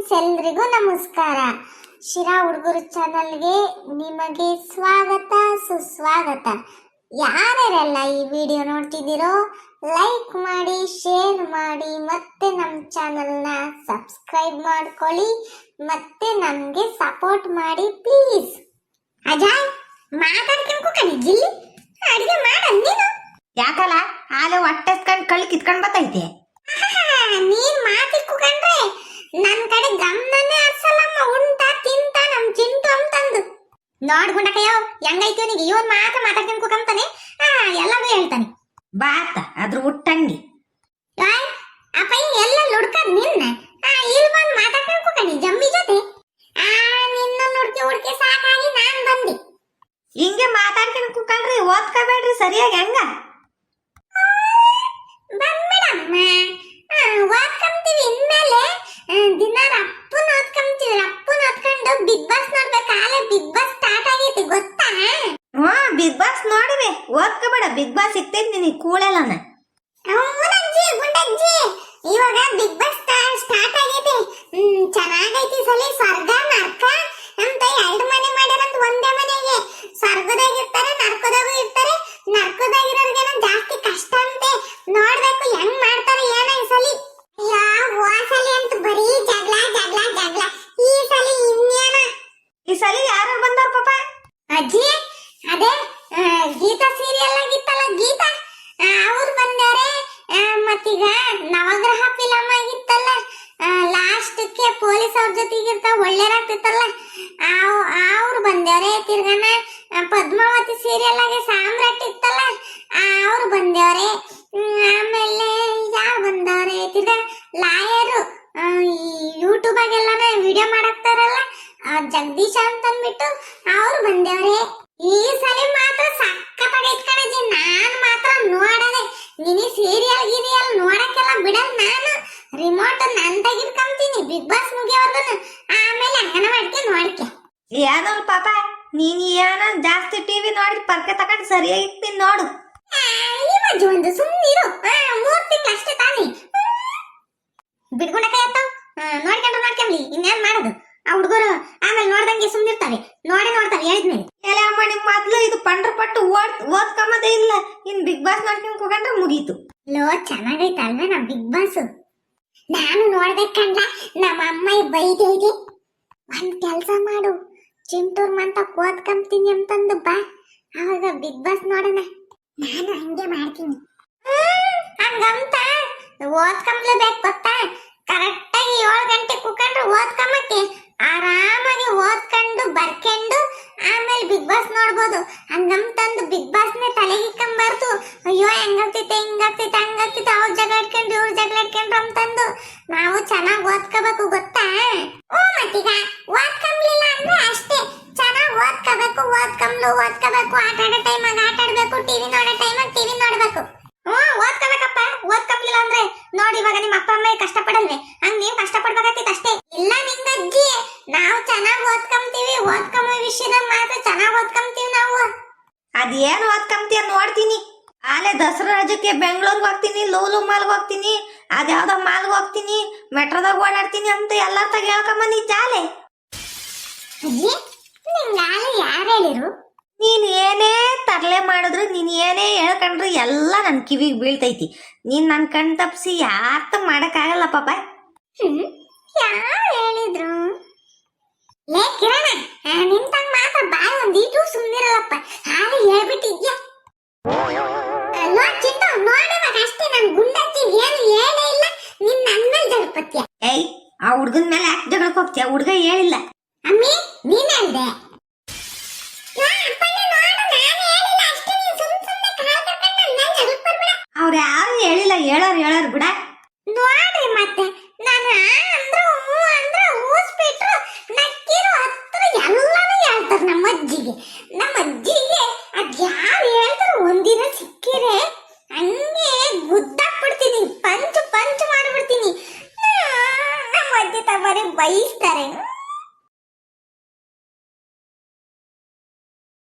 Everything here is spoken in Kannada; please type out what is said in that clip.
ಫ್ರೆಂಡ್ಸ್, ಎಲ್ರಿಗೂ ನಮಸ್ಕಾರ. ಶಿರಾ ಹುಡುಗರು ಚಾನಲ್ಗೆ ನಿಮಗೆ ಸ್ವಾಗತ ಸುಸ್ವಾಗತ. ಯಾರ್ಯಾರೆಲ್ಲ ಈ ವಿಡಿಯೋ ನೋಡ್ತಿದ್ದೀರೋ ಲೈಕ್ ಮಾಡಿ, ಶೇರ್ ಮಾಡಿ, ಮತ್ತೆ ನಮ್ಮ ಚಾನಲ್ನ ಸಬ್ಸ್ಕ್ರೈಬ್ ಮಾಡ್ಕೊಳ್ಳಿ, ಮತ್ತೆ ನಮಗೆ ಸಪೋರ್ಟ್ ಮಾಡಿ ಪ್ಲೀಸ್. ಅಜಯ್, ಮಾತಾಡ್ಕೊಂಡು ಕಣಿಜಿಲ್ಲಿ ಅಡಿಗೆ ಮಾಡ ನೀನು. ಯಾಕಲ್ಲ ಹಾಲು ಹೊಟ್ಟೆಸ್ಕೊಂಡು ಕಳ್ಳಿ ಕಿತ್ಕೊಂಡ್ ಬತ್ತೈತೆ. ನೀನ್ ಮಾತಿಕ್ಕೊಂಡ್ರೆ ನನ್ ಕಡೆ ಗಮನನೇ ಹರ್ಸಲ್ಲಮ್ಮ. ಉಂಟ ತಿಂತ ನಮ್ ಚಿಂಟು ಅಂತಂದು ನೋಡ್ಕೊಂಡಕಯ್ಯೋ ಹೆಂಗೈತಿ ನಿಗೆ. ಇವನ್ ಮಾತಾಡ್ಕೊಂಡು ಕುಕಂತಾನೆ, ಎಲ್ಲವೂ ಹೇಳ್ತಾನೆ. ಬಾತ ಅದ್ರ ಹುಟ್ಟಂಗಿ ಅಪ್ಪ ಎಲ್ಲ ಹುಡ್ಕದ್ ನಿನ್ನ ಇಲ್ಲಿ ಬಂದ್ ಮಾತಾಡ್ಕೊಂಡು ಕುಕಣಿ ಜಂಬಿ ಜೊತೆ. ನಿನ್ನ ಹುಡ್ಕಿ ಸಾಕಾಗಿ ನಾನ್ ಬಂದಿ. ಹಿಂಗೆ ಮಾತಾಡ್ಕೊಂಡು ಕುಕಲ್ರಿ, ಓದ್ಕೋಬೇಡ್ರಿ ಸರಿಯಾಗಿ. ಹೆಂಗ ಬಂದ್ಬಿಡಮ್ಮ, ಓದ್ಕೊಂತೀವಿ. ಇನ್ಮೇಲೆ ದಿನ ರಪ್ಪನ್ ಓದ್ಕೊಂತೀವಿ. ರಪ್ಪನ್ ಓದ್ಕೊಂಡು ಬಿಗ್ ಬಾಸ್ ನೋಡ್ಬೇಕು. ಆಲೆ ಬಿಗ್ ಬಾಸ್ ಸ್ಟಾರ್ಟ್ ಆಗೈತಿ ಗೊತ್ತಾ? ಬಿಗ್ ಬಾಸ್ ನೋಡಿವೆ, ಓದ್ಕೋಬೇಡ. ಬಿಗ್ ಬಾಸ್ ಸಿಗ್ತೈತಿ ನಿನಗೆ ಕೂಳೆಲ್ಲನ. ಅಮ್ಮನಜ್ಜಿ ಗುಂಡಜ್ಜಿ, ಇವಾಗ ಬಿಗ್ ಬಾಸ್ ಸ್ಟಾರ್ಟ್ ಆಗೈತಿ. ಚೆನ್ನಾಗೈತಿ. ಸಲಿ ಸ್ವರ್ಗ ನರ್ಕ ಅಂತ ಎರಡು ಮನೆ ಮಾಡ್ಯಾರಂತ. ಒಂದೇ ಮನೆಗೆ ಸ್ವರ್ಗದಾಗ ಇರ್ತಾರೆ, ನರ್ಕದಾಗೂ ಇರ್ತಾರೆ. ನರ್ಕದಾಗಿರೋರ್ಗೇನೋ ಜಾಸ್ತಿ ಕಷ್ಟ ಅಂತೆ. ನೋಡ್ಬೇಕು ಹೆಂಗ್ ಮಾಡ್ತಾರೆ ಏನೋ ಈ ಸಲಿ. ಸಲಿ ಅಂತ ಬರೀ ಜಗಳ ಜಗಳ ಜಗಳ. ಈ ಸಲಿ ಇನ್ನೇನ? ಈ ಸಲಿ ಯಾರು ಬಂದವ್ರ ಪಾಪ? ಅಜ್ಜಿ, ಅದೇ ಗೀತಾ ಸೀರಿಯಲ್ ಆಗಿತ್ತಲ್ಲ, ಗೀತಾ ಅವ್ರು ಬಂದಾರೆ. ಮತ್ತೀಗ ನವಗ್ರಹ ಫಿಲಮ್ ಆಗಿತ್ತಲ್ಲ, ಲಾಸ್ಟ್ಗೆ ಪೊಲೀಸ್ ಅವ್ರ ಜೊತೆಗಿರ್ತ ಒಳ್ಳೆರಾಗ್ತಿತ್ತಲ್ಲ, ಅವ್ರು ಬಂದವ್ರೆ. ತಿರ್ಗನ ಪದ್ಮಾವತಿ ಸೀರಿಯಲ್ ಆಗಿ ಸಾಮ್ರಾಟ್ ಇತ್ತಲ್ಲ, ಅವ್ರು ಬಂದವ್ರೆ. ಆಮೇಲೆ ಯಾರು ಬಂದವ್ರೆ? ತಿರ್ಗ ಲಾಯರು ಯೂಟ್ಯೂಬ್ ಆಗೆಲ್ಲಾನ ವಿಡಿಯೋ ಮಾಡಾಕ್ತಾರಲ್ಲ, ಜಗದೀಶ ಅಂತ ಅಂದ್ಬಿಟ್ಟು ಅವ್ರು ಬಂದವ್ರೆ. ಈ ಸಲಿ ಮಾತ್ರ ಸಕ್ಕತ್ತಾಗೈತ್ ಕಣಜಿ. ನಾನ್ ಮಾತ್ರ ನೋಡದೆ. ನಿನಿ ಸೀರಿಯಲ್ ಗಿರಿಯಲ್ ನೋಡಕ್ಕೆಲ್ಲ ಬಿಡಲ್. ನಾನು ರಿಮೋಟ್ ನಂತಾಗಿರ್ಕೊಂತೀನಿ ಬಿಗ್ ಬಾಸ್ ಮುಗಿಯವರ್ಗು. ಆಮೇಲೆ ಹಂಗನ ಮಾಡ್ಕೆ ನೋಡ್ಕೆ. ಏನೋ ಪಾಪ, ನೀನ್ ಏನೋ ಜಾಸ್ತಿ ಟಿವಿ ನೋಡಿ ಪರ್ಕೆ ತಗೊಂಡು ಸರಿಯಾಗಿ ನೋಡು. ಈ ಮಜ್ಜು ಒಂದು ಸುಮ್ಮನಿರು. 3 ತಿಂಗಳು ಅಷ್ಟೇ ತಾನೇ. ಬಿಡ್ಕೊಂಡಕ ಆಯ್ತಾವ್. ನೋಡ್ಕೊಂಡ್ಲಿ ಇನ್ನೇನ್ ಮಾಡೋದು. ಆ ಹುಡುಗರು ಆಮೇಲೆ ನೋಡ್ದಂಗೆ ಸುಮ್ಮನಿರ್ತಾವೆ. ನೋಡ್ತಾವೆ ಹೇಳಿದ್ಮೇಲೆ. ಅಮ್ಮ ನಿಮ್ ಮೊದ್ಲು ಇದು ಪಂಡ್ರ ಪಟ್ಟು ಓದ್ಕೊಂಬದೇ ಇಲ್ಲ. ಇನ್ ಬಿಗ್ ಬಾಸ್ ನೋಡ್ಕೊಂಡ್ ಕೂಕೊಂಡ್ರೆ ಮುಗೀತು. ಲೋ, ಚೆನ್ನಾಗೈತಲ್ವ ನಮ್ ಬಿಗ್ ಬಾಸ್. ನಾನು ನೋಡ್ಬೇಕಂಡ ನಮ್ಮ ಅಮ್ಮ ಬೈದೆ ಇದೆ. ಒಂದ್ ಕೆಲ್ಸ ಮಾಡು, ಚಿಂಟೂರ್ ಮಂತ ಓದ್ಕೊಂತೀನಿ ಅಂತಂದು ಬಾ, ಅವಾಗ ಬಿಗ್ ಬಾಸ್ ನೋಡೋಣ. ನಾನು ಹಂಗೆ ಮಾಡ್ತೀನಿ. ಹಂಗಂತ ಓದ್ಕೊಂಬ್ಲೇಬೇಕು ಗೊತ್ತಾ? ಕರೆಕ್ಟಾಗಿ 7 ಗಂಟೆ ಕೂಕೊಂಡ್ರೆ ಓದ್ಕೊಂಬಕ್ಕೆ ಆರಾಮಾಗಿ ಓದ್ಕೊಂಡು ಬರ್ಕೊಂಡು ಆಮೇಲೆ ಬಿಗ್ ಬಾಸ್ ನೋಡ್ಬೋದು. ಹಂಗಂತಂದು ಬಿಗ್ ಬಾಸ್ನೇ ತಲೆಗಿಕ್ಕಂಬಾರ್ದು. ಅಯ್ಯೋ ಹೆಂಗಾಗ್ತೈತೆ ಹಿಂಗಾಗ್ತೈತೆ ಹಂಗಾಗ್ತೈತೆ, ಅವ್ರು ಜಗಳಾಡ್ಕೊಂಡು ಇವ್ರು ಜಗಳಾಡ್ಕೊಂಡ್ರು ಅಂತಂದು ನಾವು ಚೆನ್ನಾಗಿ ಓದ್ಕೋಬೇಕು ಗೊತ್ತಾ? ಮತ್ತೀಗ ಓದ್ಕೊಂಬ್ಲಿಲ್ಲ ಅಂದ್ರೆ ಅಷ್ಟೇ. ಚೆನ್ನಾಗಿ ಓದ್ಕೋಬೇಕು. ಓದ್ಕೋಬೇಕು. ಆಟ ಆಡೋ ಟೈಮಾಗ ಆಟ ಆಡ್ಬೇಕು, ಟಿವಿ ನೋಡೋ ಟೈಮಾಗ ಟಿವಿ ನೋಡ್ಬೇಕು. ಓದ್ಕೋಬೇಕಪ್ಪ. ಓದ್ಕೊಂಬ್ಲಿಲ್ಲ ಅಂದ್ರೆ ನೋಡಿ, ಇವಾಗ ನಿಮ್ಮ ಅಪ್ಪ ಅಮ್ಮ ಕಷ್ಟಪಡಲ್ವೇ? ಹಂಗ ನೀವು ಕಷ್ಟಪಡ್ಬೇಕಾಗ್ತೈತೆ ಅಷ್ಟೇ. ಇಲ್ಲ ನಿಂಗಜ್ಜಿ, ನಾವು ಚೆನ್ನಾಗಿ ಓದ್ಕೊಂತೀವಿ. ಓದ್ಕೊಂಬ ವಿಷಯದಾಗ ಮಾತ್ರ ಚೆನ್ನಾಗಿ ಓದ್ಕೊಂತೀವಿ ನಾವು. ಅದೇನು ಓದ್ಕೊಂತೀಯ ನೋಡ್ತೀನಿ. ಆಲೆ ದಸರಾ ರಜಕ್ಕೆ ಬೆಂಗಳೂರಿಗೆ ಹೋಗ್ತೀನಿ, ಲೂಲು ಮಾಲ್ಗೆ ಹೋಗ್ತೀನಿ, ಅದ್ಯಾವ್ದೋ ಮಾಲ್ಗೆ ಹೋಗ್ತೀನಿ, ಮೆಟ್ರೋದಾಗ ಓಡಾಡ್ತೀನಿ ಅಂತ ಎಲ್ಲ ತಗ ಹೇಳ್ಕೊಂಬ ನೀ ಜಾಲೆ. ಅಜ್ಜಿ, ನಿಂಗಾಲೆ ಯಾರು ಹೇಳಿರು? ನೀನ್ ಏನೇ ತರಲೆ ಮಾಡಿದ್ರು, ನೀನ್ ಏನೇ ಹೇಳ್ಕೊಂಡ್ರು ಎಲ್ಲ ನನ್ ಕಿವಿಗೆ ಬೀಳ್ತೈತಿ. ನೀನ್ ನನ್ ಕಣ್ ತಪ್ಸಿ ಯಾರ್ತ ಮಾಡಕ್ಕಾಗಲ್ಲ ಪಾಪ. ಯಾರು ಹೇಳಿದ್ರು? ಲೇ ಕಿರಣ, ನಿಂತಂಗ ಮಾತ್ರ ಬಾಯಿ ಒಂದೀಟು ಸುಮ್ಮನಿರಲ್ಲಪ್ಪ. ಹಾಗೆ ಹೇಳ್ಬಿಟ್ಟಿದ್ಯಾ. ಚಿಂಟು ನೋಡಿವಾಗ ಅಷ್ಟೇ. ನನ್ ಗುಂಡಜ್ಜಿ ಏನು ಹೇಳೇ ಇಲ್ಲ. ನಿನ್ ನನ್ ಮೇಲೆ ಜಗಪತ್ಯ. ಏಯ್, ಆ ಹುಡ್ಗನ್ ಮೇಲೆ ಯಾಕೆ ಜಗಳಕ್ಕೆ ಹೋಗ್ತೀಯ? ಹುಡ್ಗ ಹೇಳಿಲ್ಲ. ಅಮ್ಮಿ, ನೀನ್ ಹೇಳ್ದೆ. ಅವ್ರು ಯಾರು ಹೇಳಿಲ್ಲ. ಹೇಳೋರು ಬಿಡ. ನೋಡ್ರಿ ಮತ್ತೆ ನಾನು ಅಂದ್ರು ಹೂ ಅಂದ್ರೆ ಊಸ್ಬಿಟ್ರು ನಕ್ಕಿರು ಹತ್ರ ಎಲ್ಲಾನು ಹೇಳ್ತಾರೆ ನಮ್ಮ ಅಜ್ಜಿಗೆ. ಅದ್ಯಾರು ಹೇಳ್ತಾರೆ ಒಂದಿನ ಸಿಕ್ಕಿರೆ ಹಂಗೆ ಗುದ್ದಾಕ್ಬಿಡ್ತೀನಿ, ಪಂಚ್ ಮಾಡ್ಬಿಡ್ತೀನಿ. ನಮ್ಮ ಅಜ್ಜಿ ತಮ್ಮನೆ ಬೈಸ್ತಾರೆ.